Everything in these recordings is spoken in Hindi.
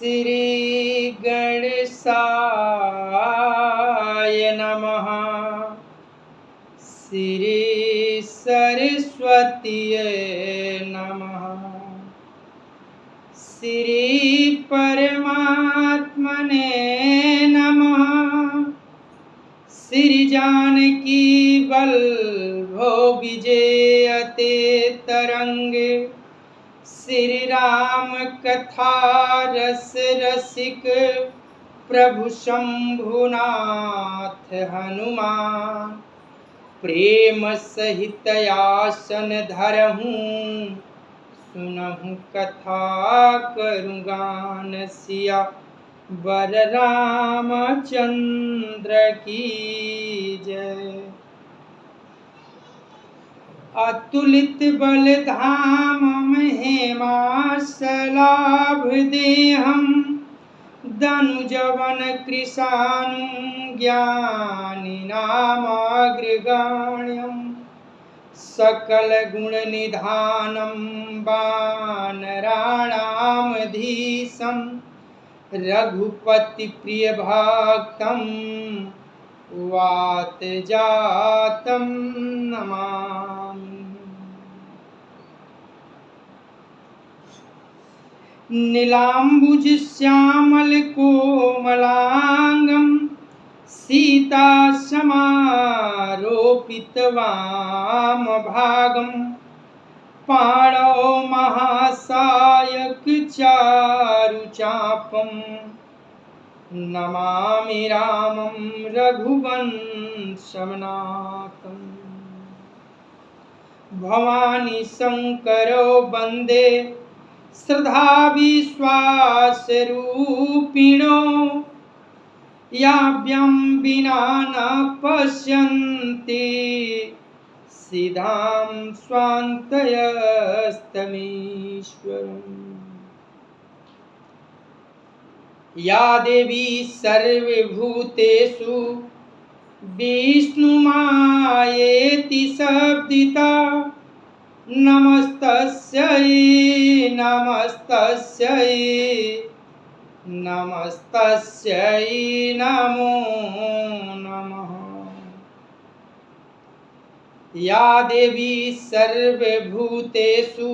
श्री गणेशाय नमः। श्री सरस्वतीये नमः। श्री परमात्मने नमः। श्री जानकी वल्लभो विजयते तरंगे। श्री राम कथा रस रसिक प्रभु शंभुनाथ हनुमान। प्रेम सहित आसन धरहूँ सुनहु कथा करूँ गान। सिया बर रामचंद्र की जय। अतुलित बल धाम महिमा सलाभ देहम। दनुजवन कृशानु ज्ञानी नामाग्रगण्यम। सकल गुण निधानम वानराणामधीशम। रघुपति प्रिय भक्तम वात जातम नमामि। नीलांबुज श्यामल कोमलांगम। सीता समारोपित वाम भागम। पाणौ महासायक चारु चापम। नमामि रामं रघुवंशनाथं। भवानी शंकरो वंदे श्रद्धा विश्वास रूपिणो। याभ्यां विना न पश्यन्ति सिद्धां स्वान्तयस्तमीश्वरम्। या देवी सर्वभूतेषु विष्णुमायेति शब्दिता। नमस्तस्यै नमस्तस्यै नमस्तस्यै नमो नमः। या देवी सर्वभूतेषु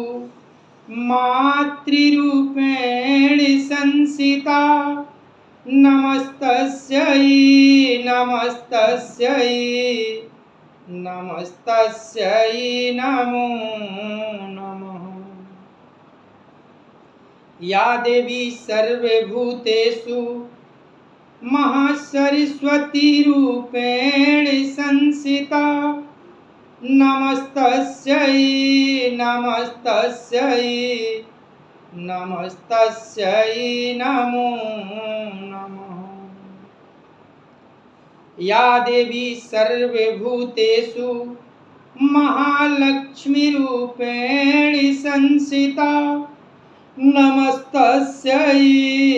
मातृरूपेण संस्थिता। नमस्तस्यै नमस्तस्यै नमस्तस्यै नमो नमः। या देवी सर्वभूतेषु महासरस्वती रूपेण संस्थिता। नमस्तस्यै नमस्तस्यै नमस्तस्यै नमो नमः। या देवी सर्वभूतेषु महालक्ष्मी रूपेण संस्थिता। नमस्तस्यै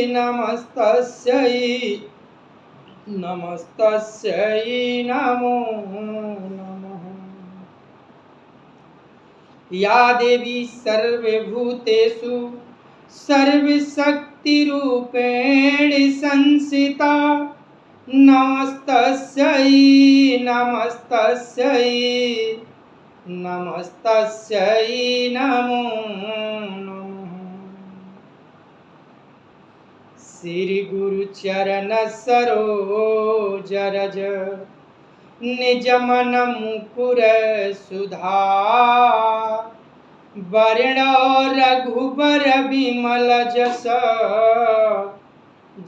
नमस्तस्यै नमस्तस्यै नमो नमः। या देवी सर्वभूतेषु सर्वशक्तिरूपेण संस्थिता। नमस्तस्यै नमस्तस्यै नमस्तस्यै नमो नमः। श्री गुरु चरण सरोज रज निज मन मुकुर सुधार। वर्ण रघुबर विमल जस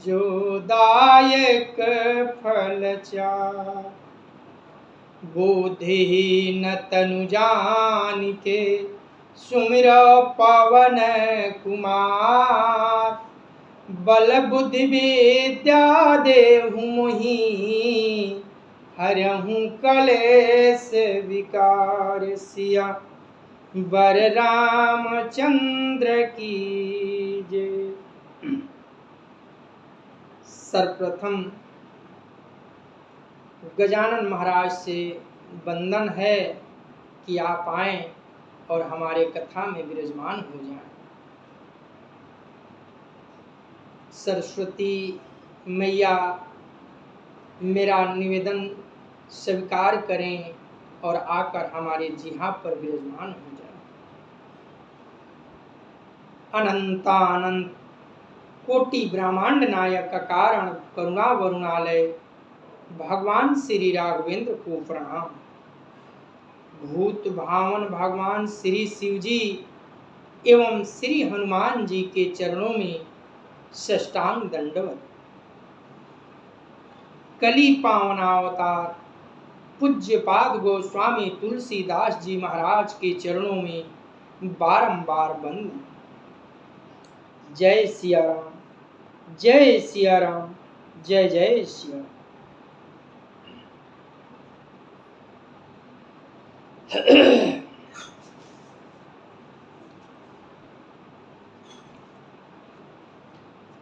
जो दायक फल चार। बुद्धिहीन तनु जानिके सुमिर पवन कुमार। बल बुद्धि विद्या देहु मोहि हरहु कलेश विकार। सिया वर रामचंद्र की जय। सर्वप्रथम गजानन महाराज से वंदन है कि आप आएं और हमारे कथा में विराजमान हो जाएं। सरस्वती मैया मेरा निवेदन स्वीकार करें और आकर हमारे जिह्वा पर विराजमान हो जाए। अनंतानंत कोटि ब्रह्मांड नायक का कारण करुणा वरुणालय भगवान श्री राघवेंद्र को प्रणाम। भूत भावन भगवान श्री शिव जी एवं श्री हनुमान जी के चरणों में साष्टांग दंडवत। कली पावनावतार पूज्यपाद गोस्वामी तुलसीदास जी महाराज के चरणों में बारंबार बंदन। जय सिया राम, जय सिया राम, जय जय सिया राम।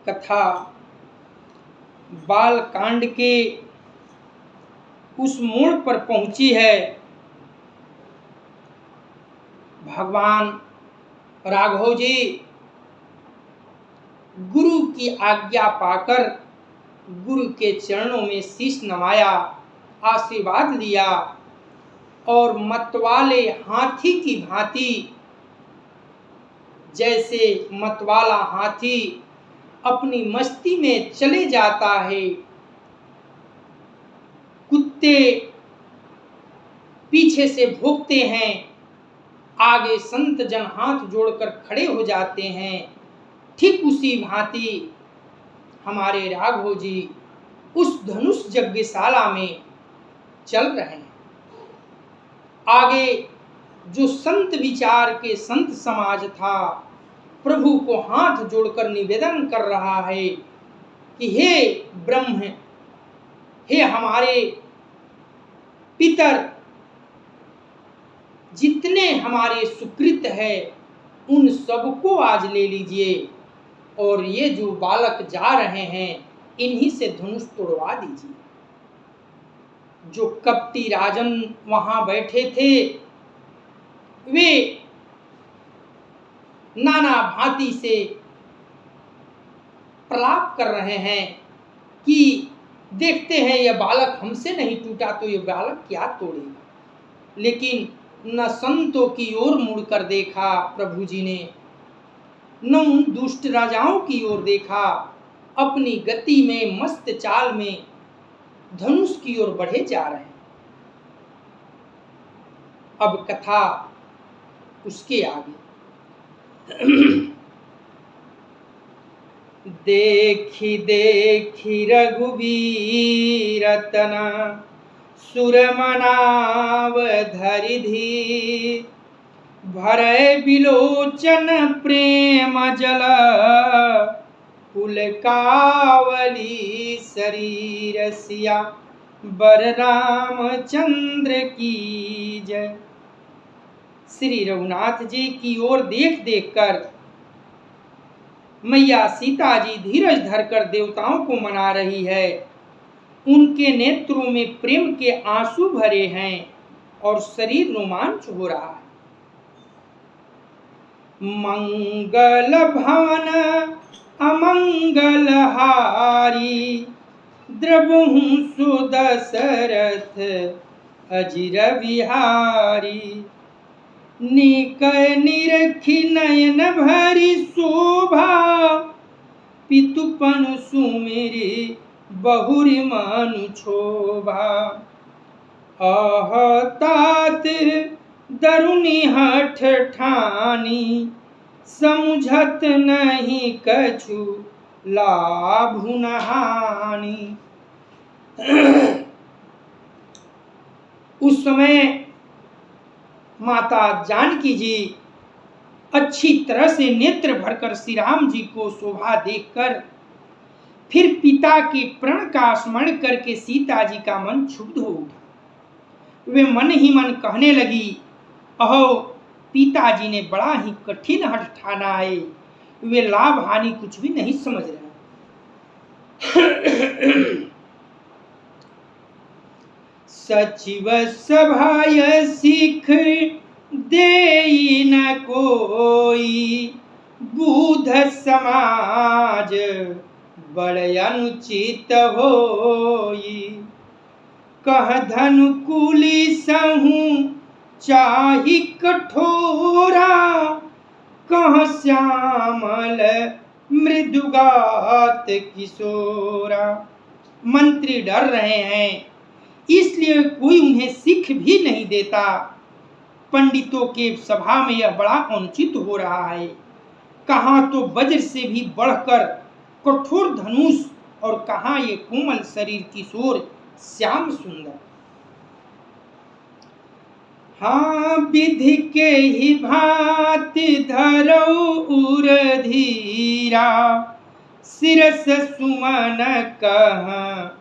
कथा बाल कांड के उस मोड़ पर पहुंची है। भगवान राघव जी गुरु की आज्ञा पाकर गुरु के चरणों में शीश नवाया, आशीर्वाद लिया और मतवाले हाथी की भांति, जैसे मतवाला हाथी अपनी मस्ती में चले जाता है, कुत्ते पीछे से भौंकते हैं, आगे संत जन हाथ जोड़कर खड़े हो जाते हैं, ठीक उसी भांति हमारे राघव जी उस धनुष यज्ञशाला में चल रहे हैं। आगे जो संत विचार के संत समाज था प्रभु को हाथ जोड़कर निवेदन कर रहा है कि हे ब्रह्म, हे हमारे पितर, जितने हमारे सुकृत है उन सबको आज ले लीजिए और ये जो बालक जा रहे हैं इन्हीं से धनुष तोड़वा दीजिए। जो कपटी राजन वहां बैठे थे वे नाना भांति से प्रलाप कर रहे हैं कि देखते हैं यह बालक हमसे नहीं टूटा तो यह बालक क्या तोड़ेगा। लेकिन न संतों की ओर मुड़कर देखा प्रभु जी ने, न उन दुष्ट राजाओं की ओर देखा, अपनी गति में मस्त चाल में धनुष की ओर बढ़े जा रहे हैं। अब कथा उसके आगे। देखी देखी रघुवीर तना सुरमनाव धरि धीर, भरय बिलोचन प्रेम जल पुलकावली शरीर सिया बर रामचंद्र की जय। श्री रघुनाथ जी की ओर देख देख कर मैया सीता जी धीरज धरकर देवताओं को मना रही है। उनके नेत्रों में प्रेम के आंसू भरे हैं और शरीर रोमांच हो रहा है। मंगल भवन अमंगल हारी, द्रवहु सुदशरथ अजिर बिहारी, निकय निरखी नयन भरी शोभा, पितुपन सुमिरी बहुरी मनु क्षोभा, अहतात दरुनि हठ ठानी, समुझत नहीं कछु लाभु न हानि। उस समय माता जानकी जी अच्छी तरह से नेत्र भरकर श्री राम जी को शोभा देखकर फिर पिता के प्रण का स्मरण करके सीता जी का मन क्षुब्ध हो उठा। वे मन ही मन कहने लगी, अहो पिताजी ने बड़ा ही कठिन हठ ठाना है, वे लाभ हानि कुछ भी नहीं समझ रहे। सचिव सभाय सिख देई न कोई, बूढ़ समाज बड़ अनुचित होई। कह धनुकुली सहूँ चाहि कठोरा, कह श्यामल मृदुगात किशोरा। मंत्री डर रहे हैं, इसलिए कोई उन्हें सीख भी नहीं देता। पंडितों के सभा में यह बड़ा अनुचित हो रहा है। कहाँ तो वज्र से भी बढ़कर कठोर धनुष, और कहाँ ये कोमल शरीर किशोर श्याम सुंदर। हाँ विधि के ही भांति धरौ उर धीरा, शिरस सुमन कहाँ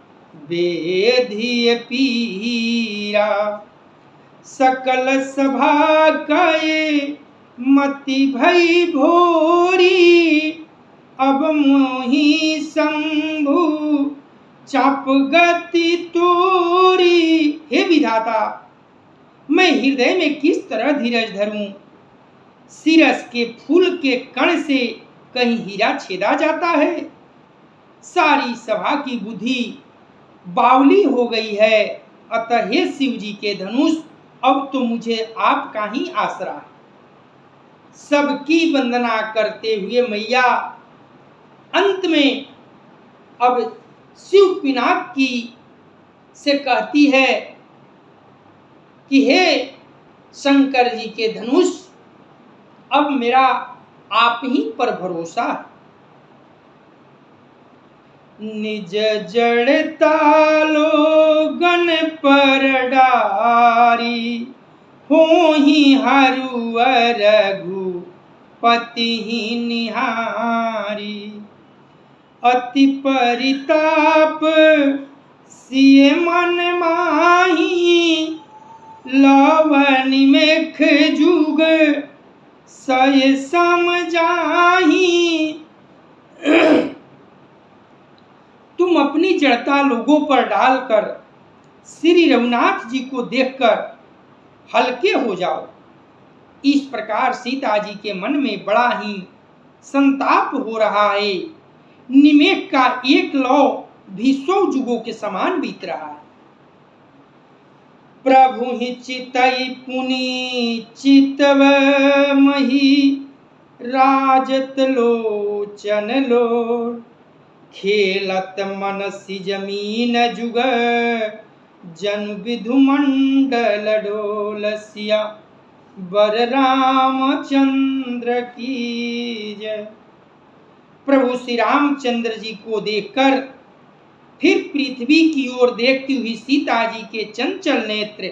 बेधिय पीरा। सकल सभा कए मति भई भोरी, अब मोहि शंभु चाप गति तोरी। हे विधाता, मैं हृदय में किस तरह धीरज धरूं? शिरस के फूल के कण से कहीं हीरा छेदा जाता है। सारी सभा की बुद्धि बावली हो गई है। अतः हे शिव जी के धनुष, अब तो मुझे आपका ही आसरा है। सबकी वंदना करते हुए मैया अंत में अब शिव पिनाकी से कहती है कि हे शंकर जी के धनुष, अब मेरा आप ही पर भरोसा है। निज जड़ता लोगन पर डारी, होहि हरुअर रघुपति ही निहारी। अति परिताप सिय मन माही, लवनि मेख जुग सय समझाही। तुम अपनी जड़ता लोगों पर डालकर श्री रघुनाथ जी को देखकर हल्के हो जाओ। इस प्रकार सीता जी के मन में बड़ा ही संताप हो रहा है। निमेक का एक लौ भी 100 युगों के समान बीत रहा है। प्रभु ही चितई पुनि चितव मही, राजत लोचन लोर। खेलत मनसि जमीन जुग, जनु विधु मंडल डोलसिया। बर रामचंद्र की जय। प्रभु श्री रामचंद्र जी को देखकर फिर पृथ्वी की ओर देखती हुई सीता जी के चंचल नेत्र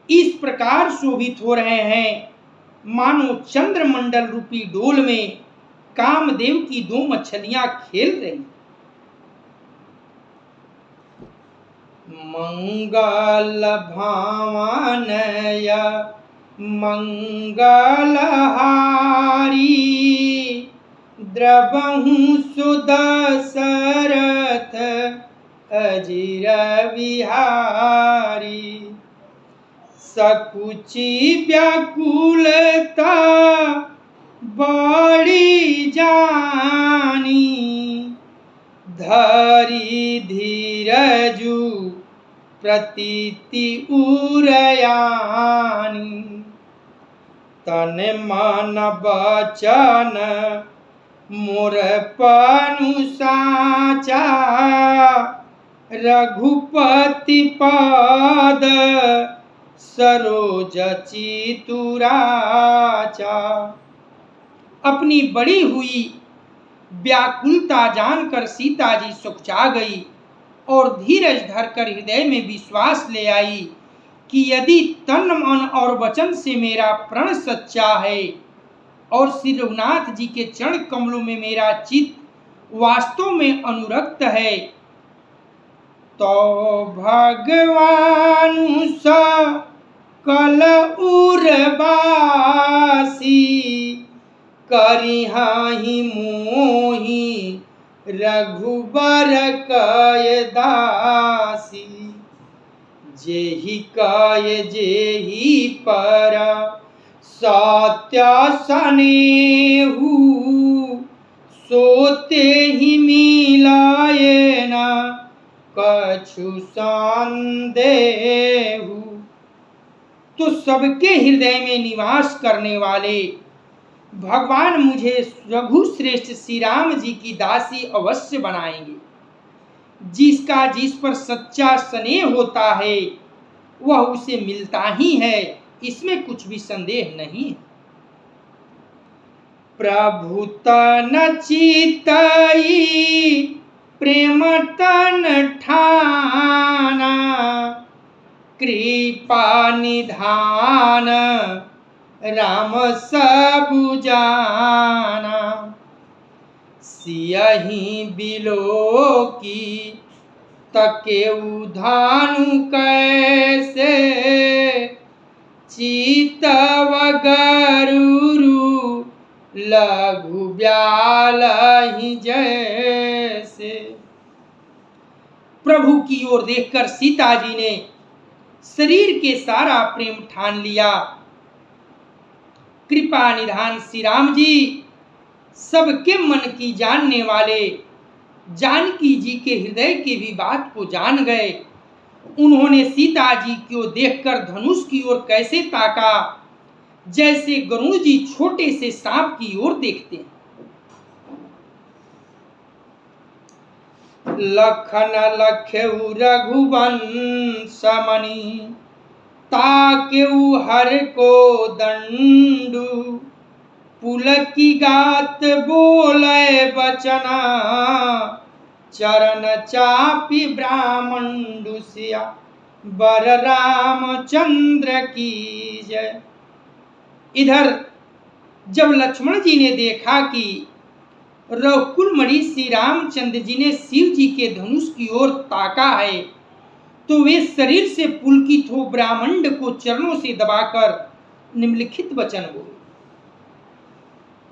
इस प्रकार शोभित हो रहे हैं, मानो चंद्रमंडल रूपी डोल में कामदेव की 2 मछलियां खेल रही। मंगल भावनया मंगलहारी, द्रवहु सुदशरथ अजिर विहारी। सकुचि व्याकुलता बड़ी जानी, धरी धीरजु प्रतीति उरयानी। तन मन बचन मोर पनु साचा, रघुपति पद सरोज चितुराचा। अपनी बड़ी हुई व्याकुलता जानकर सीता जी सुखचा गई और धीरज धरकर हृदय में विश्वास ले आई कि यदि तन मन और वचन से मेरा प्रण सच्चा है और श्री रघुनाथ जी के चरण कमलों में मेरा चित्त वास्तव में अनुरक्त है, तो भगवान सकल उर्वासी, करिहाहि मोहि रघुबर कय दासी। जेहि कय जेहि पर सत्य सनेहु, सोते ही मिलाए न कछु संदेहु। तो सबके हृदय में निवास करने वाले भगवान मुझे रघु श्रेष्ठ श्री राम जी की दासी अवश्य बनाएंगे। जिसका जिस पर सच्चा स्नेह होता है वह उसे मिलता ही है, इसमें कुछ भी संदेह नहीं है। प्रभु तन चितई प्रेम तन ठाना, कृपा निधान राम सब जाना। सियहि बिलो की तके उधानु कैसे, चितव गरुरु लघु ब्यालहि जैसे। प्रभु की ओर देखकर सीता जी ने शरीर के सारा प्रेम ठान लिया। कृपा निधान श्री राम जी सबके मन की जानने वाले, जानकी जी के हृदय की भी बात को जान गए। उन्होंने सीता जी को देखकर धनुष की ओर कैसे ताका, जैसे गरुड़ जी छोटे से सांप की ओर देखते हैं। लखन लखेउ रघुवंश मणि, ताकेउ हर को दंडु। पुलकी गात बोले बचना, चरण चापी ब्राह्मणु सिया। बर रामचंद्र की जय। इधर जब लक्ष्मण जी ने देखा कि रघुकुलमणि श्री रामचंद्र जी ने शिव जी के धनुष की ओर ताका है, तो वे शरीर से पुलकित हो ब्राह्मण को चरणों से दबाकर निम्नलिखित वचन बोले।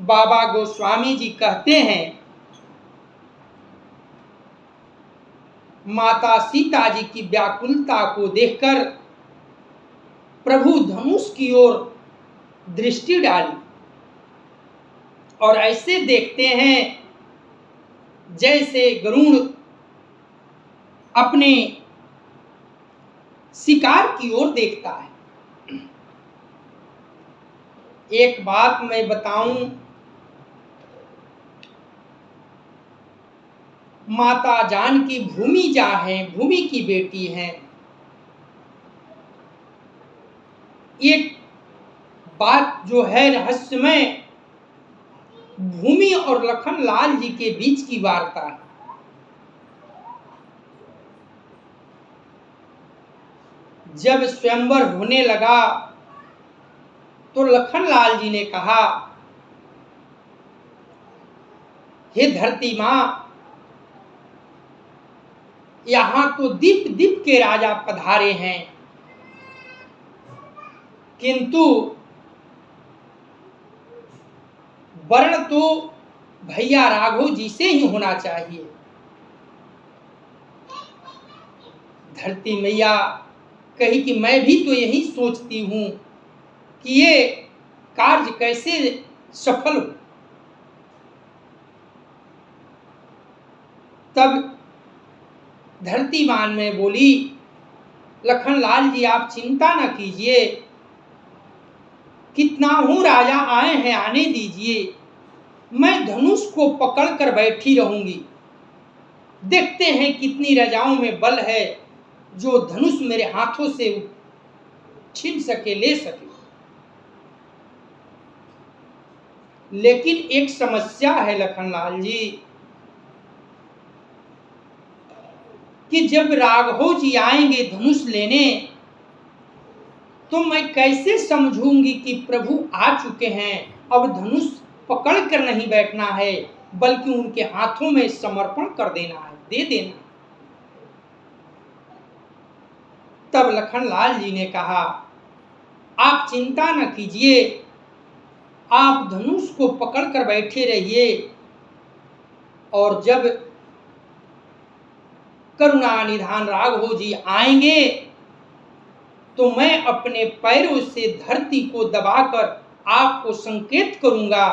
बाबा गोस्वामी जी कहते हैं, माता सीता जी की व्याकुलता को देखकर प्रभु धनुष की ओर दृष्टि डाली और ऐसे देखते हैं जैसे गरुड़ अपने शिकार की ओर देखता है। एक बात मैं बताऊं, माता जानकी भूमिजा हैं, भूमि की बेटी हैं। एक बात जो है रहस्यमय, भूमि और लखन लाल जी के बीच की वार्ता है। जब स्वयंवर होने लगा तो लखन लाल जी ने कहा, हे धरती मां, यहां तो दीप दीप के राजा पधारे हैं, किंतु वर्ण तो भैया राघव जी से ही होना चाहिए। धरती मैया कही कि मैं भी तो यही सोचती हूं कि ये कार्य कैसे सफल हो। तब धरती मान में बोली, लखन लाल जी आप चिंता न कीजिए, कितना हूं राजा आए हैं, आने दीजिए। मैं धनुष को पकड़कर बैठी रहूंगी, देखते हैं कितनी राजाओं में बल है जो धनुष मेरे हाथों से छीन सके, ले सके। लेकिन एक समस्या है लखन लाल जी, कि जब राघव जी आएंगे धनुष लेने, तो मैं कैसे समझूंगी कि प्रभु आ चुके हैं। अब धनुष पकड़ कर नहीं बैठना है, बल्कि उनके हाथों में समर्पण कर देना है, दे देना। तब लखन लाल जी ने कहा, आप चिंता न कीजिए, आप धनुष को पकड़ कर बैठे रहिए, और जब करुणा निधान राघव जी आएंगे तो मैं अपने पैरों से धरती को दबाकर आपको संकेत करूंगा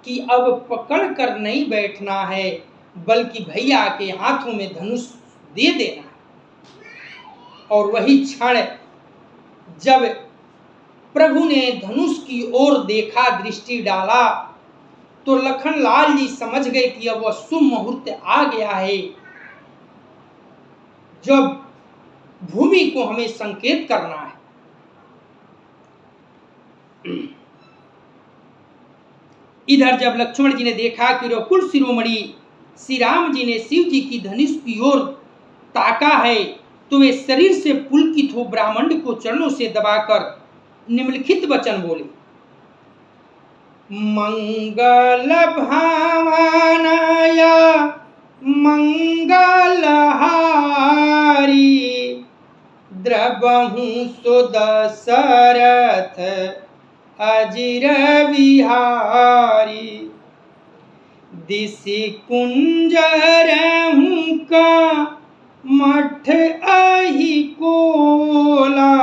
कि अब पकड़ कर नहीं बैठना है, बल्कि भैया के हाथों में धनुष दे देना है। और वही क्षण जब प्रभु ने धनुष की ओर देखा, दृष्टि डाला, तो लखनलाल जी समझ गए कि अब वह शुभ मुहूर्त आ गया है, जब भूमि को हमें संकेत करना है। इधर जब लक्ष्मण जी ने देखा कि रकुल शिरोमणि श्री राम जी ने शिव जी की धनुष की ओर ताका है, तो वे शरीर से पुलकित हो ब्राह्मण को चरणों से दबाकर निम्नलिखित वचन बोले। मंगल भावनाय मंगलहारी द्रवहु सुदशरथ अजिर विहारी दिशि कुंजर का मठ अहि कोला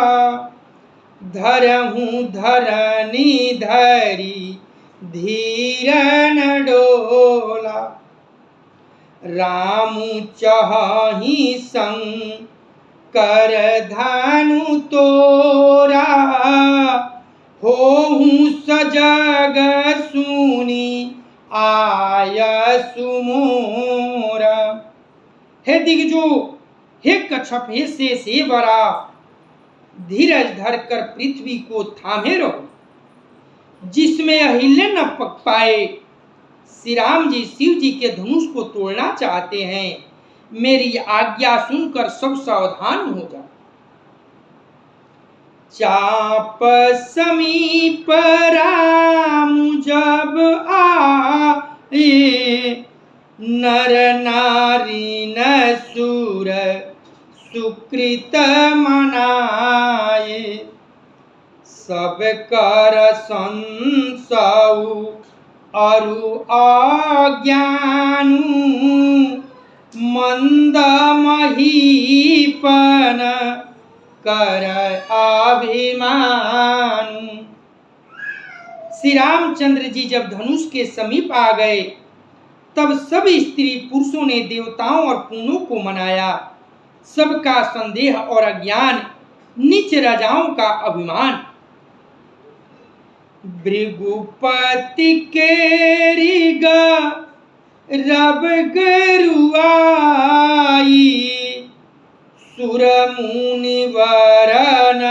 धरहूँ धरनी धरी धीरन डोला रामु चहि शंकर धनु तोरा होहूँ सजग सुनी आय सुमोरा। हे दिग्गजो, हे कच्छप, हे शेष, हे वरा, धीरज धरकर पृथ्वी को थामे रहो, जिसमें अहिल्य न पक पाए। श्री राम जी शिव जी के धनुष को तोड़ना चाहते हैं, मेरी आज्ञा सुनकर सब सावधान हो जाओ। चाप समीप राम जब आए नर नारी न सुर सुकृत मनाए सब कर संसौ अरु अज्ञानु मंद महीपन कर अभिमानु। श्री रामचंद्र जी जब धनुष के समीप आ गए, तब सब स्त्री पुरुषों ने देवताओं और पूर्णों को मनाया। सबका संदेह और अज्ञान, नीच राजाओं का अभिमान। भृगुपति के रिगा रब गरुआई सुर मुनि वरन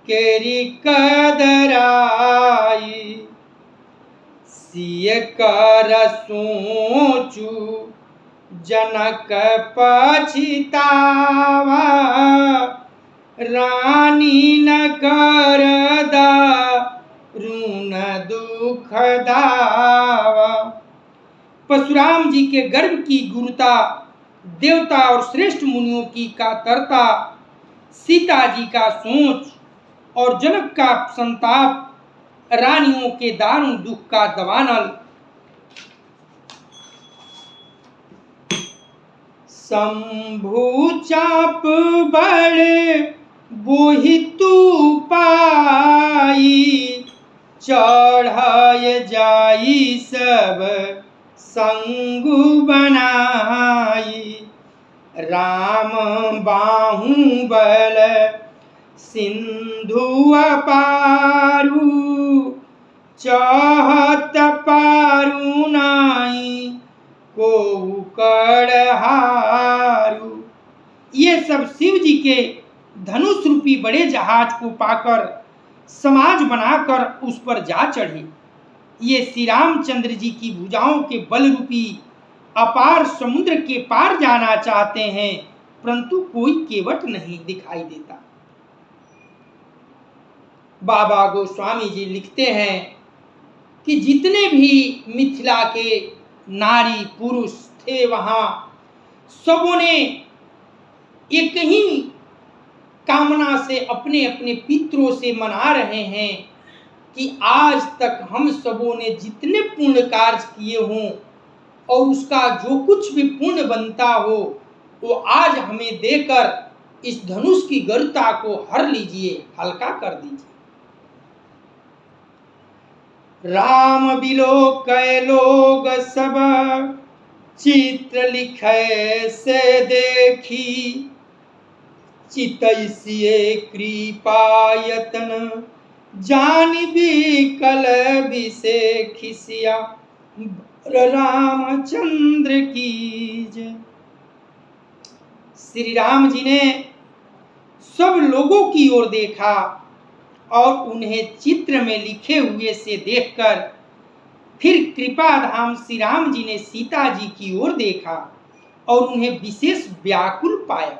केरी कदराई सिय कर सोचू जनक पछितावा रानी न कर दारुण दुख दावा। परशुराम जी के गर्भ की गुरुता, देवता और श्रेष्ठ मुनियों की कातरता, सीता जी का सोच और जनक का संताप, रानियों के दारुण दुख का दवानल, शंभु चाप बड़े बोहितु पाई चढ़ाय जाई सब संगु बनाई राम बाहु बल सिंधु अपारू चाहत पारू नाई को कड़हारू। ये सब शिव जी के धनुष रूपी बड़े जहाज को पाकर समाज बनाकर उस पर जा चढ़े। ये श्री रामचंद्र जी की भुजाओं के बल रूपी अपार समुद्र के पार जाना चाहते हैं, परंतु कोई केवट नहीं दिखाई देता। बाबा गोस्वामी जी लिखते हैं कि जितने भी मिथिला के नारी पुरुष थे वहां सबों ने एक ही कामना से अपने अपने पितरों से मना रहे हैं कि आज तक हम सबों ने जितने पुण्य कार्य किए हों और उसका जो कुछ भी पुण्य बनता हो वो आज हमें देकर इस धनुष की गरुता को हर लीजिए, हल्का कर दीजिए। राम बिलोक लोग सब, चित्र लिखे से देखी। चितैसिए कृपायतन, जान भी कल भी से खिसिया। रामचंद्र की जय। श्री राम जी ने सब लोगों की ओर देखा और उन्हें चित्र में लिखे हुए से देखकर फिर कृपा धाम श्री राम जी ने सीता जी की ओर देखा और उन्हें विशेष व्याकुल पाया।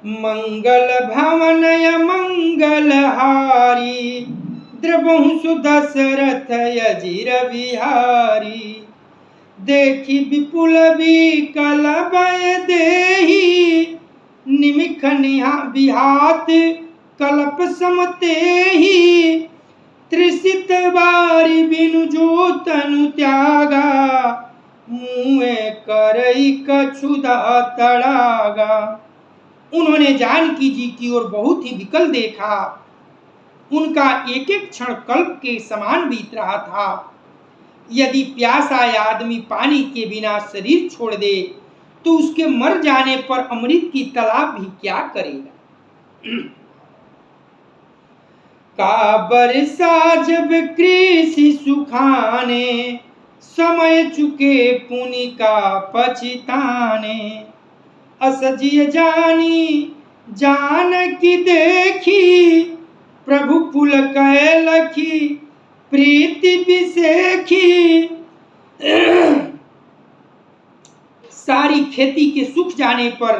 मंगल भवनय मंगलहारी, द्रवहु सुदशरथ अजिर बिहारी। देखी विपुल विकल भय देहि, निमिख विहात कल्प समतेहि। त्रिसित बारी बिनु जो तनु त्यागा, मुँह करई कछुदा तड़ागा। उन्होंने जानकी जी की ओर बहुत ही विकल देखा। उनका एक एक क्षण कल्प के समान बीत रहा था। यदि प्यासा आदमी पानी के बिना शरीर छोड़ दे तो उसके मर जाने पर अमृत की तलाश भी क्या करेगा। का बरसा जब कृषि सुखाने, समय चुके पुनि का पछताने। असजिय जानी जान की देखी, प्रभु पुल कह लखी प्रीति विसेखी। सारी खेती के सूख जाने पर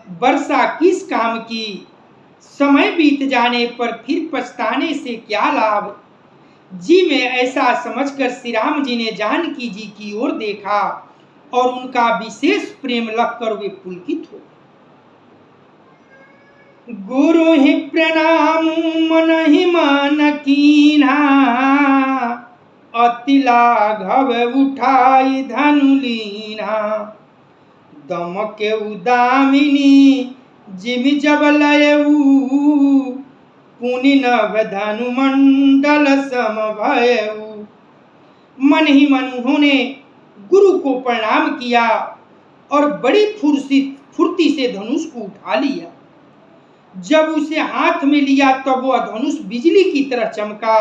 वर्षा किस काम की, समय बीत जाने पर फिर पछताने से क्या लाभ। जी में ऐसा समझकर श्री राम जी ने जानकी जी की ओर देखा और उनका विशेष प्रेम लगकर वे पुलकित हो। गुरु ही प्रणाम मन ही मान कीन्हा, अति लाघव उठाई धनु लीन्हा। दमके उदामिनी जिमि जब लयऊ, पुनि नभ धनु मंडल सम भयऊ। मन ही मन उन्होंने गुरु को प्रणाम किया और बड़ी फुर्ती से धनुष को उठा लिया। जब उसे हाथ में लिया तब वह धनुष बिजली की तरह चमका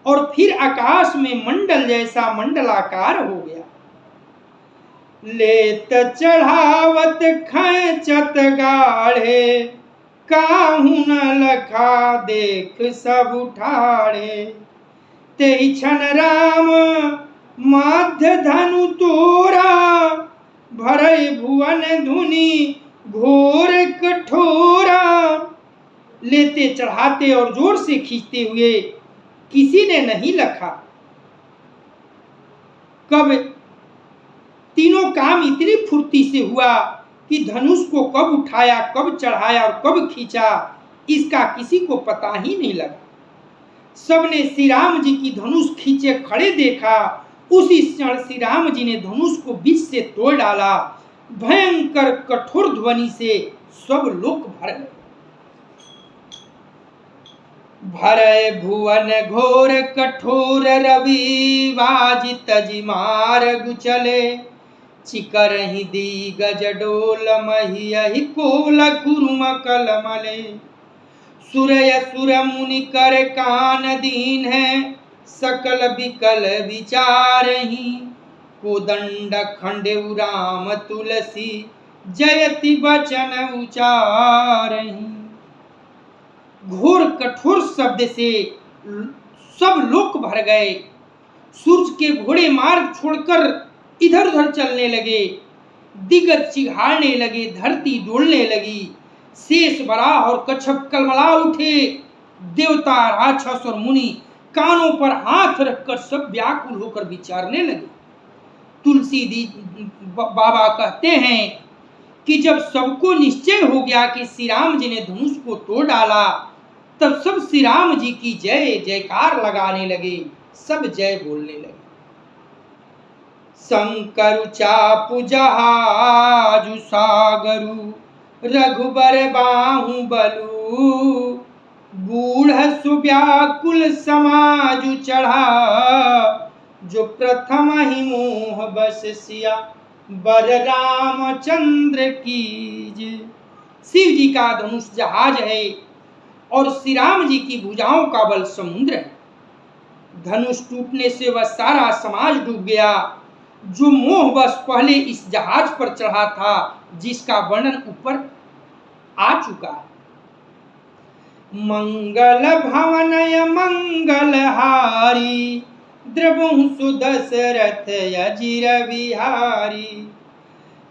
और फिर आकाश में मंडल जैसा मंडलाकार हो गया। लेत चढ़ावत खैचत गाढ़े, काहू न लखा देख सब उठाड़े। तेहि क्षण राम माध्य धनु तोरा, भरई भुवन धुनि घोर कठोरा। लेते चढ़ाते और जोर से खींचते हुए किसी ने नहीं लखा। कब तीनों काम इतनी फुर्ती से हुआ कि धनुष को कब उठाया, कब चढ़ाया और कब खींचा, इसका किसी को पता ही नहीं लगा। सबने श्री राम जी की धनुष खींचे खड़े देखा। उसी क्षण श्री राम जी ने धनुष को बीच से तोड़ डाला। भयंकर कठोर ध्वनि से सब लोक भर गए। भरय भुवन घोर कठोर रवि, वाजित जिमार गुचले। चिकरहि दी गज डोल महियहि कोल कुरुम कलमले। सुरय सुर मुनि कर कान दीन है, सकल विकल विचारहि। कोदंड खंडेउ राम तुलसी, जयति वचन उचारहि। घोर कठोर शब्द से सब लोक भर गए। सूर्य के घोड़े मार्ग छोड़कर इधर उधर चलने लगे। दिग्गज चिघाड़ने लगे, धरती डोलने लगी। शेष बराह और कच्छप कलमला उठे। देवता, राक्षस और मुनि कानों पर हाथ रखकर सब व्याकुल होकर विचारने लगे। तुलसी बाबा कहते हैं कि जब सबको निश्चय हो गया कि श्री राम जी ने धनुष को तोड़ डाला, तब सब श्री राम जी की जय जयकार लगाने लगे, सब जय बोलने लगे। शंकर चापु जहाजु सागरु, रघुबर बाहु बलु बूढ़ सुव्याकुल समाज चढ़ा, जो प्रथम ही मोह बस सिया बर रामचंद्र कीज। शिव जी का धनुष जहाज है और श्री राम जी की भुजाओं का बल समुद्र है। धनुष टूटने से वह सारा समाज डूब गया जो मोह बस पहले इस जहाज पर चढ़ा था, जिसका वर्णन ऊपर आ चुका है। मंगल भवनय मंगलहारी, द्रवहु सुदशरथ अजिर बिहारी।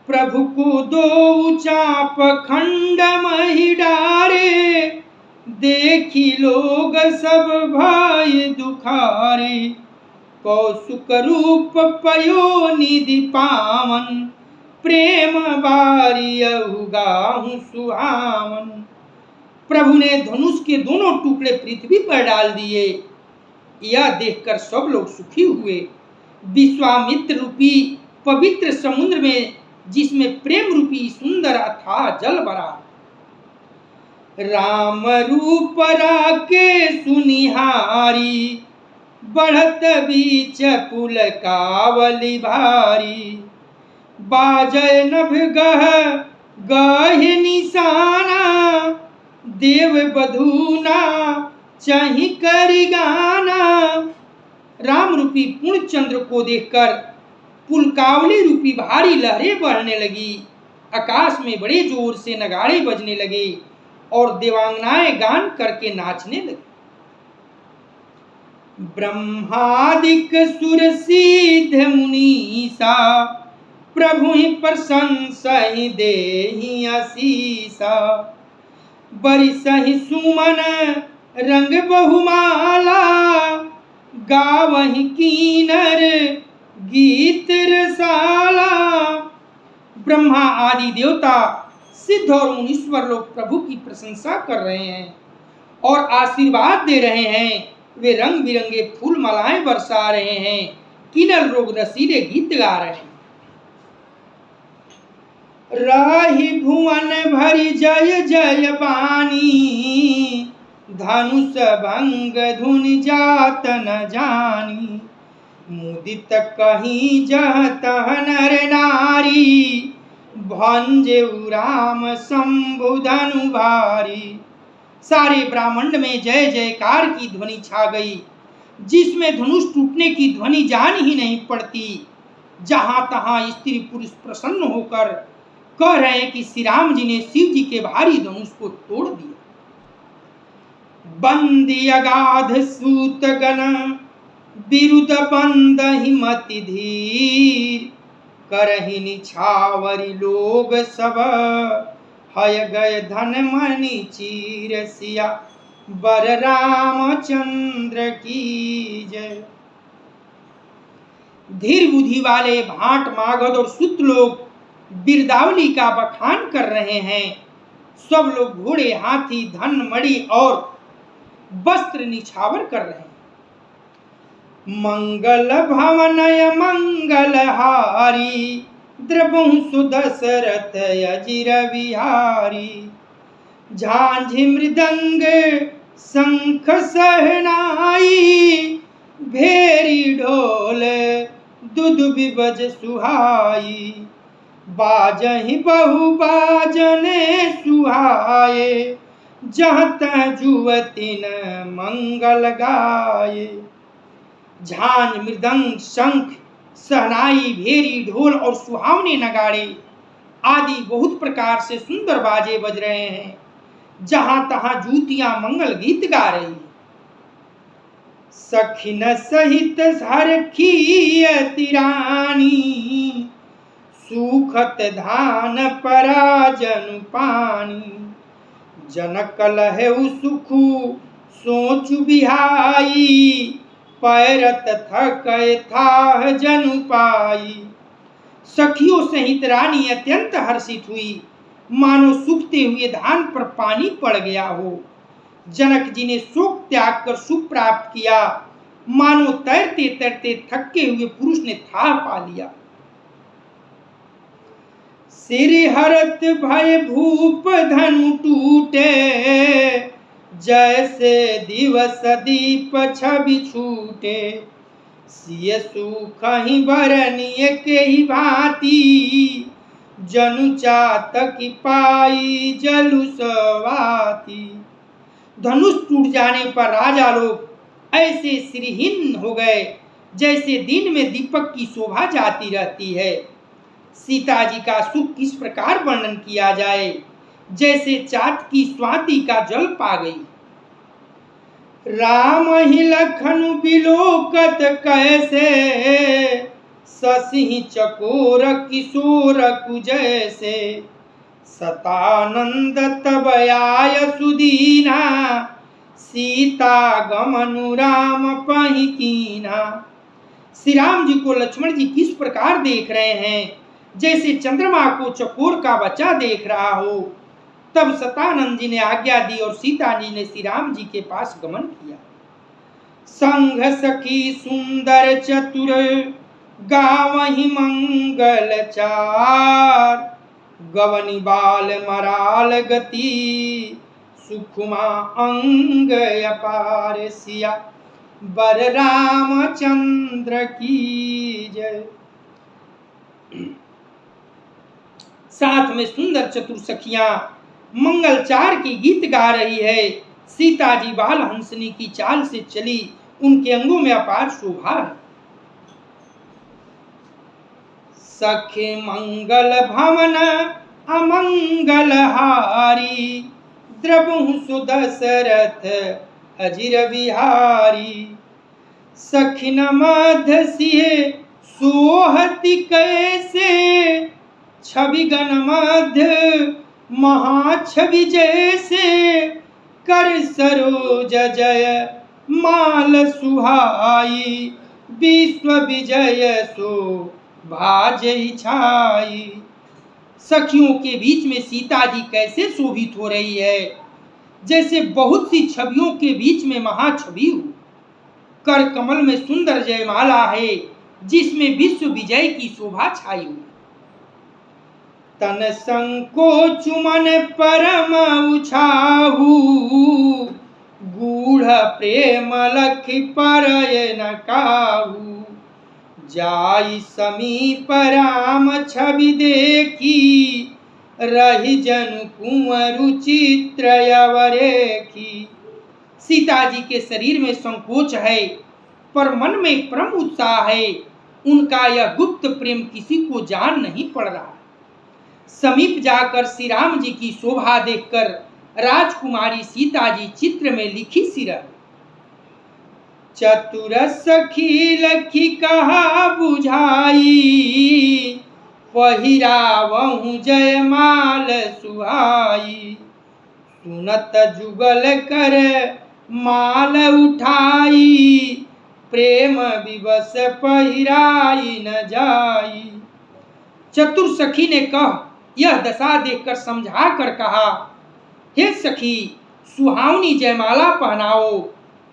प्रभु को दो चाप खंड मही डारे, देखी लोग सब भय दुखारे। कौसुक रूप पयो निधि पावन, प्रेम बारी गाहु सुहावन। प्रभु ने धनुष के दोनों टुकड़े पृथ्वी पर डाल दिए। यह देखकर सब लोग सुखी हुए। विश्वामित्र रूपी पवित्र समुद्र में, जिसमें प्रेम रूपी सुंदर अथाह जल भरा, राम रूप राके सुनिहारी। बढ़त बीच पुल कावली भारी, बाजय नभ गह गहि निशाना। देव बधूना चाहि करि गाना। राम रूपी पूर्ण चंद्र को देखकर पुलकावली रूपी भारी लहरें बहने लगी। आकाश में बड़े जोर से नगाड़े बजने लगे और देवांगनाएं गान करके नाचने लगी। ब्रह्मादिक सुर सिद्ध मुनीसा, प्रभु ही प्रशंसा ही देहि आशीषा। बरिसहि सुमन रंग बहुमाला, गावहि कीनर गीत रसाला। ब्रह्मा आदि देवता, सिद्ध और मुनीश्वर लोग प्रभु की प्रशंसा कर रहे हैं और आशीर्वाद दे रहे हैं। वे रंग बिरंगे फूल मालाएं बरसा रहे हैं, किन्नर लोग रसीले गीत गा रहे हैं। राहि भुवन भरि जय जय बानी, धनुष भंग धुनि जात न जानी। मुदित कहीं जह तह नर नारी, भंजे राम शंभु धनु भारी। सारे ब्रह्मांड में जय जयकार की ध्वनि छा गई, जिसमें धनुष टूटने की ध्वनि जान ही नहीं पड़ती। जहां तहां स्त्री पुरुष प्रसन्न होकर कह रहे हैं कि श्री राम जी ने शिव जी के भारी धनुष को तोड़ दिया। बंदी अगाध सूत गण, बिरुद बंद हिमति धीर। करहि निछावरी लोग सब, हय गय धन मणि चीर। सिया बर रामचंद्र की जय। धीर बुद्धि वाले भाट मागध और सूत लोग बिरदावली का बखान कर रहे हैं। सब लोग घोड़े हाथी धन मणि और वस्त्र निछावर कर रहे हैं। मंगल भवनय मंगलहारी, द्रवहु सुदशरथ अजिर बिहारी। झांझ मृदंग शंख सहनाई, भेरी ढोल दुदुभि बज सुहाई। बाजहि बहु बाजने सुहाए, जहाँ तह जुवती न मंगल गाये। झांझ मृदंग शंख सहनाई भेरी ढोल और सुहावने नगाड़े आदि बहुत प्रकार से सुंदर बाजे बज रहे हैं। जहां तहां जूतियां मंगल गीत गा रही। सखिन सहित हरखी रानी, सूखत धान पराजन पानी। जनक लहु सुखु सोचु बिहाई, पैरत थकै थाह जनु पाई। सखियों सहित रानी अत्यंत हर्षित हुई, मानो सूखते हुए धान पर पानी पड़ गया हो। जनक जी ने शोक त्याग कर सुख प्राप्त किया, मानो तैरते तैरते थके हुए पुरुष ने थाह पा लिया। सिर हरत भय भूप धनु टूटे, जैसे दिवस दीप छवि छूटे। सिय सुखहि बरनिय के ही भांति, जनु चातक पाई जलु सवाती। धनुष टूट जाने पर राजा लोग ऐसे सिरहीन हो गए जैसे दिन में दीपक की शोभा जाती रहती है। सीता जी का सुख किस प्रकार वर्णन किया जाए, जैसे चात की स्वाति का जल पा गई। राम ही लखनु बिलोकत कैसे, शशि चकोर किशोर कुजैसे। सतानंद तब आय सुदीना, सीता गमनु राम पहि कीना। श्री राम जी को लक्ष्मण जी किस प्रकार देख रहे हैं, जैसे चंद्रमा को चकोर का बच्चा देख रहा हो। तब सतानंद जी ने आज्ञा दी और सीता जी ने श्री राम जी के पास गमन किया। संघ सखी सुंदर चतुर, गावहि मंगल चार। गवनि बाल मराल गति, सुखुमा अंग अपार। सिया बर रामचंद्र की जय। साथ में सुंदर चतुर सखियां मंगलचार की गीत गा रही है। सीता जी बाल हंसनी की चाल से चली, उनके अंगों में अपार शोभा है। सखे मंगल भवन अमंगल हारी, द्रबहु सुदशरथ अजिर बिहारी। सखिन मध्य सिंह सोहति कैसे, छवि गण मध्य महाछवि जैसे। कर सरोज जय माल सुहाई, विश्व विजय सो भाजहि छाई। सखियों के बीच में सीता जी कैसे शोभित हो रही है, जैसे बहुत सी छवियों के बीच में महाछवि हो। कर कमल में सुंदर जयमाला है, जिसमें विश्व विजय की शोभा छाई हुई। तन संकोच मन परम उछाहू, गूढ़ प्रेम लखि परय न काहू। जाई समीप राम छवि देखी, रही जनु कुंवर चित्र अवरेखी। सीता जी के शरीर में संकोच है, पर मन में परम उत्साह है। उनका यह गुप्त प्रेम किसी को जान नहीं पड़ रहा। समीप जाकर श्री राम जी की शोभा देखकर राजकुमारी सीता जी चित्र में लिखी सिर। चतुर सखी लखी कहा बुझाई, पहिरावहु जयमाल सुहाई। सुनत जुगल कर माल उठाई, प्रेम विवश पहिराई न जाई। चतुर सखी ने कह यह दशा देखकर समझा कर कहा, हे सखी सुहावनी जयमाला पहनाओ।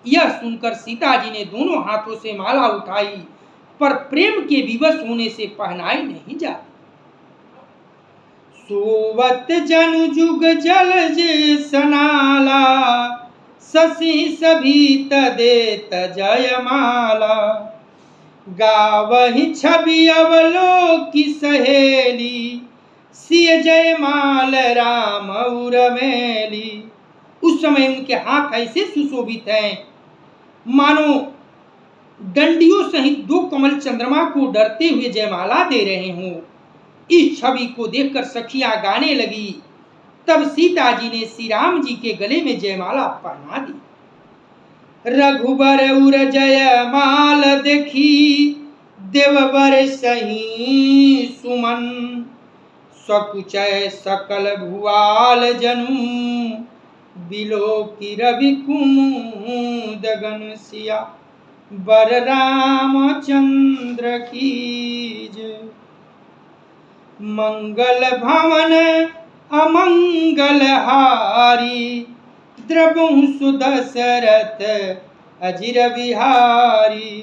यह सुनकर सीता जी ने दोनों हाथों से माला उठाई, पर प्रेम के विवश होने से पहनाई नहीं जाती। सोवत जनु जुग जलज सनाला, शशि सभी तदेत जयमाला। गावहि छवि अवलोकि सहेली, सिय जयमाल राम उर्मेली। उस समय उनके हाथ ऐसे सुशोभित हैं, मानो डंडियों सहित दो कमल चंद्रमा को डरते हुए जयमाला दे रहे हों। इस छवि को देखकर सखियां गाने लगी। तब सीता जी ने श्री राम जी के गले में जयमाला पहना दी। रघुबर उर जयमाल देखी, देवबर सही सुमन। सकुचय सकल भुआल जनु, बिलोकि रवि कुमुद गन। सिया बर रामचंद्र की जय। मंगल भवन अमंगल हारी, द्रबहु सुदशरथ अजिर बिहारी।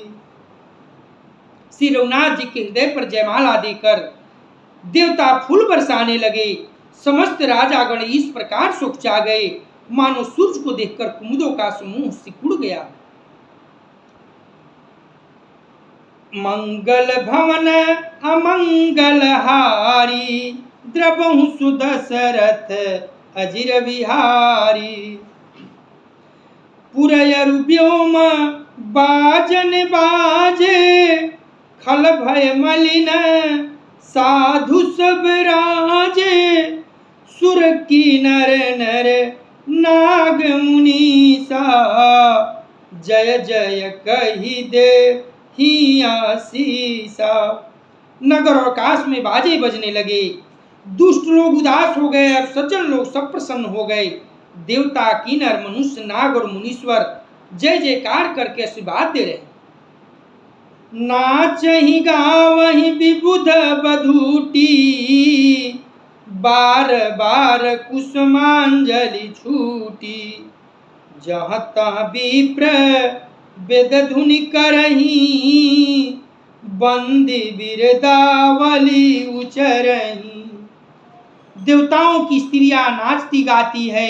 श्री रघुनाथ जी के हृदय पर जयमाला देकर देवता फूल बरसाने लगे। समस्त राजागण इस प्रकार सुखचा गए मानो सूर्य को देखकर कुमुदों का समूह सिकुड़ गया। मंगल भवन अमंगल हारी, द्रबहु सुदशरथ अजिर विहारी। पुरयरु व्योम बाजन बाजे, खल भय मलिन साधु सब राजे। सुर की नर नर नाग मुनीसा, जय जय कही दे ही आशीषा। नगर और काश में बाजे बजने लगे। दुष्ट लोग उदास हो गए और सज्जन लोग सब प्रसन्न हो गए। देवता, किन्नर, मनुष्य, नाग और मुनीश्वर जय जयकार करके आशीर्वाद दे रहे। नाचहि गावहि विबुध बधूटी, बार बार कुसुमांजलि छूटी। जहाँ तहाँ विप्र वेद धुनि करही, बंदी बिरदावली उचरही। देवताओं की स्त्रियां नाचती गाती है,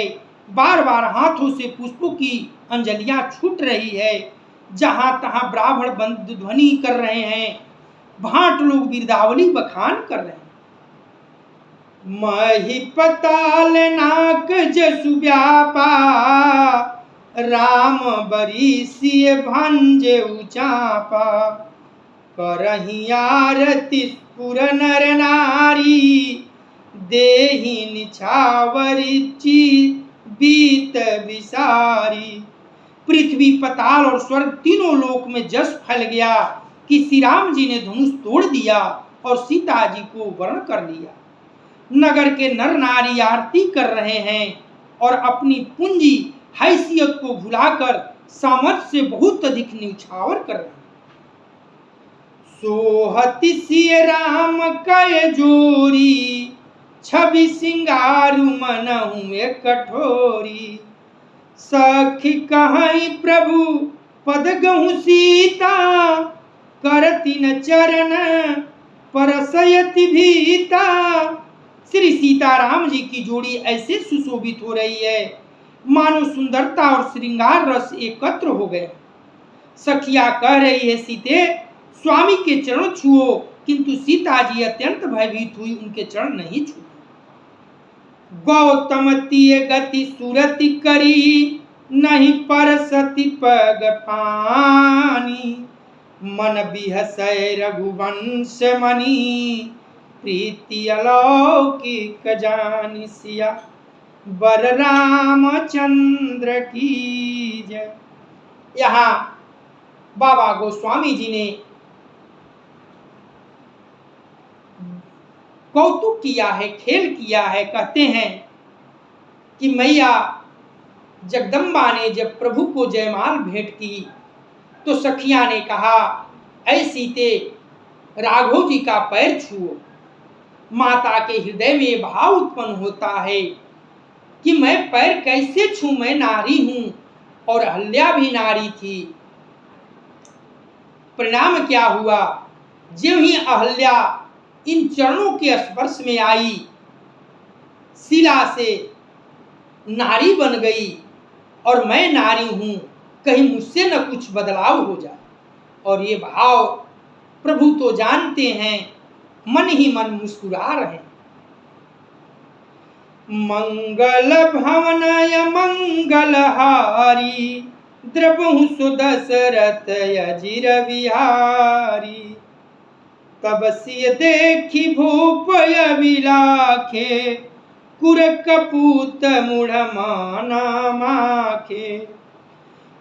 बार बार हाथों से पुष्पों की अंजलियां छूट रही है। जहां तहां ब्राह्मण बंद ध्वनि कर रहे हैं, भाट लोग बिरदावली बखान कर रहे हैं। मही पताल नाक जसु व्यापा, राम बरीसिय भंजे उचापा। करही आरती पुर नर नारी, देहि निछावरी बीत विसारी। पृथ्वी, पताल और स्वर्ग तीनों लोक में जस फैल गया कि श्री राम जी ने धनुष तोड़ दिया और सीता जी को वर्ण कर लिया। नगर के नर नारी आरती कर रहे हैं और अपनी पूंजी हैसियत को भुलाकर सामर्थ्य से बहुत अधिक न्यौछावर कर रहे हैं। सोहति सिय राम कय जोरी, छवि सिंगारु मनहु एक कठोरी। सखी कहीं प्रभु पद गहु सीता, करति न चरण परसयति भीता। श्री सीताराम जी की जोड़ी ऐसे सुशोभित हो रही है मानो सुंदरता और श्रृंगार रस एकत्र हो गए। सखिया कह रही है, सीते स्वामी के चरण छुओ, किंतु सीता जी अत्यंत भयभीत हुई, उनके चरण नहीं छुए। गौतम तिय गति सुरति करी, नहीं परसति पग पानी। मन बिहसै रघुवंश मणि, प्रीति अलौकिक जानि सिया। बर रामचंद्र की जय। यहाँ बाबा गोस्वामी जी ने कौतुक किया है, खेल किया है। कहते हैं कि मैया जगदम्बा ने जब प्रभु को जयमाल भेंट की तो सखिया ने कहा, ऐ सीते राघव जी का पैर छुओ। माता के हृदय में भाव उत्पन्न होता है कि मैं पैर कैसे छूं, मैं नारी हूं और अहल्या भी नारी थी। परिणाम क्या हुआ, ज्यों ही अहल्या इन चरणों के स्पर्श में आई, शिला से नारी बन गई और मैं नारी हूं, कहीं मुझसे न कुछ बदलाव हो जाए। और ये भाव प्रभु तो जानते हैं, मन ही मन मुस्कुरा रहे हैं। मंगल भवनय मंगल हारी, द्रबहु सुदशरथ अजिर विहारी। तब सिय देखी भूपय विलाखे, कुर कपूत मुढ़ माना माखे।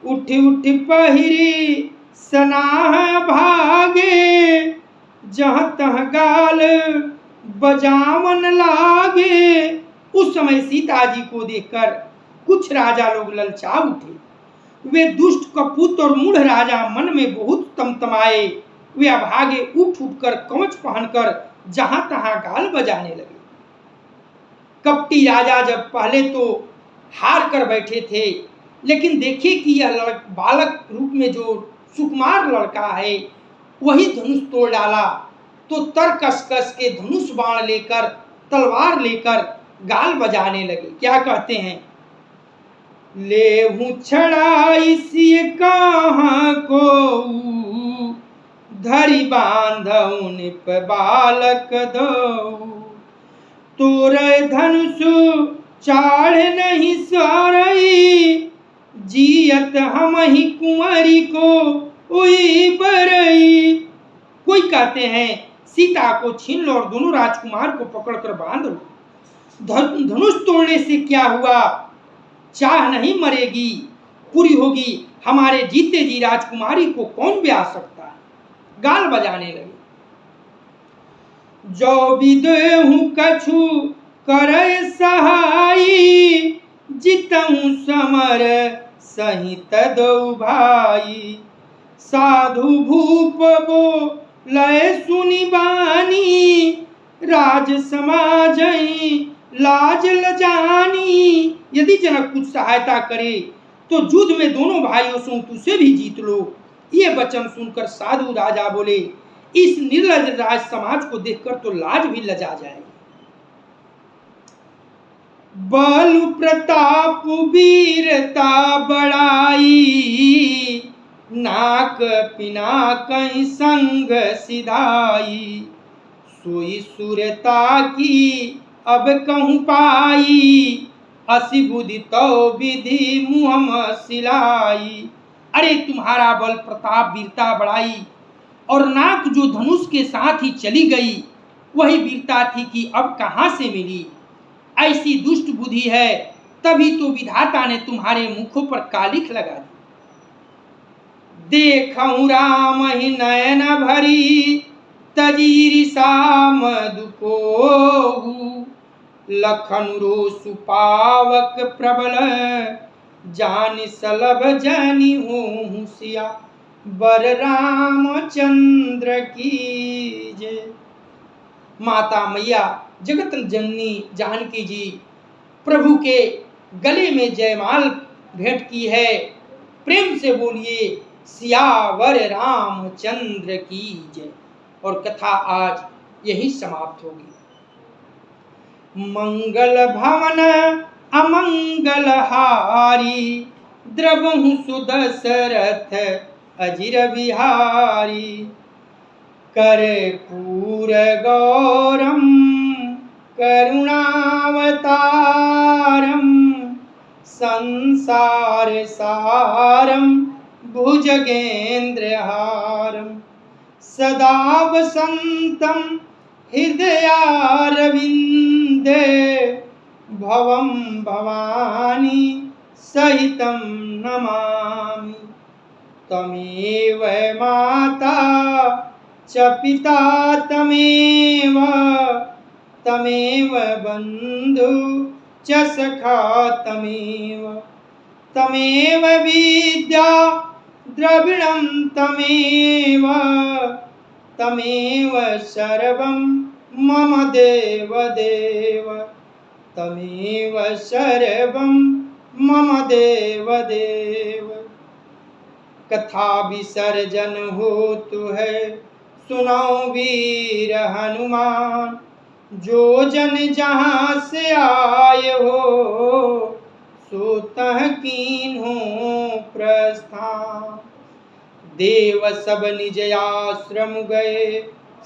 उठ उठ पहिरी सनाह भागे, जहाँ तहाँ गाल बजावन लागे। उस समय सीता जी को देखकर कुछ राजा लोग ललचा उठे। वे दुष्ट कपूत और मूढ़ राजा मन में बहुत तमतमाए। वे अभागे उठ उठकर कवच पहनकर जहां तहां गाल बजाने लगे। कपटी राजा जब पहले तो हार कर बैठे थे, लेकिन देखे कि यह बालक रूप में जो सुकुमार लड़का है वही धनुष तोड़ डाला, तो तरकस कस के धनुष बाण लेकर, तलवार लेकर गाल बजाने लगे। क्या कहते हैं? लेहूं छड़ाई सिय कहाँ को, धरि बांधऊ निप बालक दो, तोर धनुष चाढ़ नहीं सारई, जियत हम ही कुंवरी को उई बरई। कोई कहते हैं सीता को छीन लो और दोनों राजकुमार को पकड़कर बांध लो। धनुष तोड़ने से क्या हुआ? चाह नहीं मरेगी, पूरी होगी। हमारे जीते जी राजकुमारी को कौन ब्याह सकता है? गाल बजाने लगे। जो विदेहु कछु करे सहाई, जितहु समर सहित दो भाई, साधु भूप बो लय सुनि बानी, राज समाजई लाज लजानी। यदि जनक कुछ सहायता करे तो युद्ध में दोनों भाइयों से तुझसे भी जीत लो। ये वचन सुनकर साधु राजा बोले, इस निर्लज राज समाज को देखकर तो लाज भी लजा जाएगी। बल प्रताप वीरता बड़ाई, नाक पिना कहीं संग सिधाई, सोई सुरता की अब कहूँ पाई, असी बुद्धि तो विधि मुँह सिलाई। अरे तुम्हारा बल प्रताप वीरता बढ़ाई, और नाक जो धनुष के साथ ही चली गई वही वीरता थी कि अब कहाँ से मिली। ऐसी दुष्ट बुद्धि है, तभी तो विधाता ने तुम्हारे मुखों पर कालिख लगा दी। देखऊं राम ही नयन भरी, तजीरी साम दुकोहु, लखन रोसु पावक प्रबल, जानि सलभ जनि होहु सिया, बर रामचंद्र की जय। माता मैया जगत जननी जानकी जी प्रभु के गले में जयमाल भेंट की है। प्रेम से बोलिए सियावर रामचंद्र की जय। और कथा आज यही समाप्त होगी। मंगल भवन अमंगल हारी, द्रवहु सुदशरथ अजिर बिहारी, कर्पूर गौरम करुणावतारम, संसार सारम भुजगेंद्र हारम, सदा वसंतम हृदयारविंदे, भवम भवानी सहितं नमामि। तमेव माता च पिता तमेव, तमेव बंधु च सखा तमेव, तमेव विद्या द्रविणं तमेव, तमेव सर्वं मम देव देव, तमेव सर्वं मम देव देव। कथा विसर्जन होतु है, सुनाओ वीर हनुमान, जो जन जहाँ से आए हो, सो तह कीन्हो प्रस्थान। देव सब निज आश्रम गए,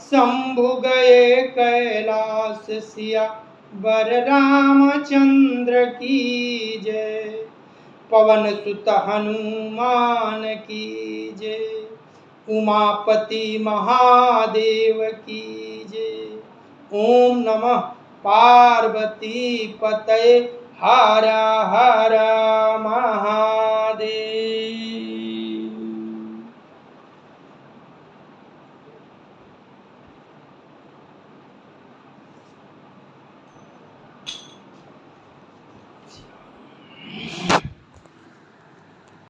शंभु गए कैलाश सिया, बर रामचंद्र की जय। पवन सुत हनुमान की जय, उमापति महादेव की जय। ओम नमः पार्वती पतये, हर हर महादेव।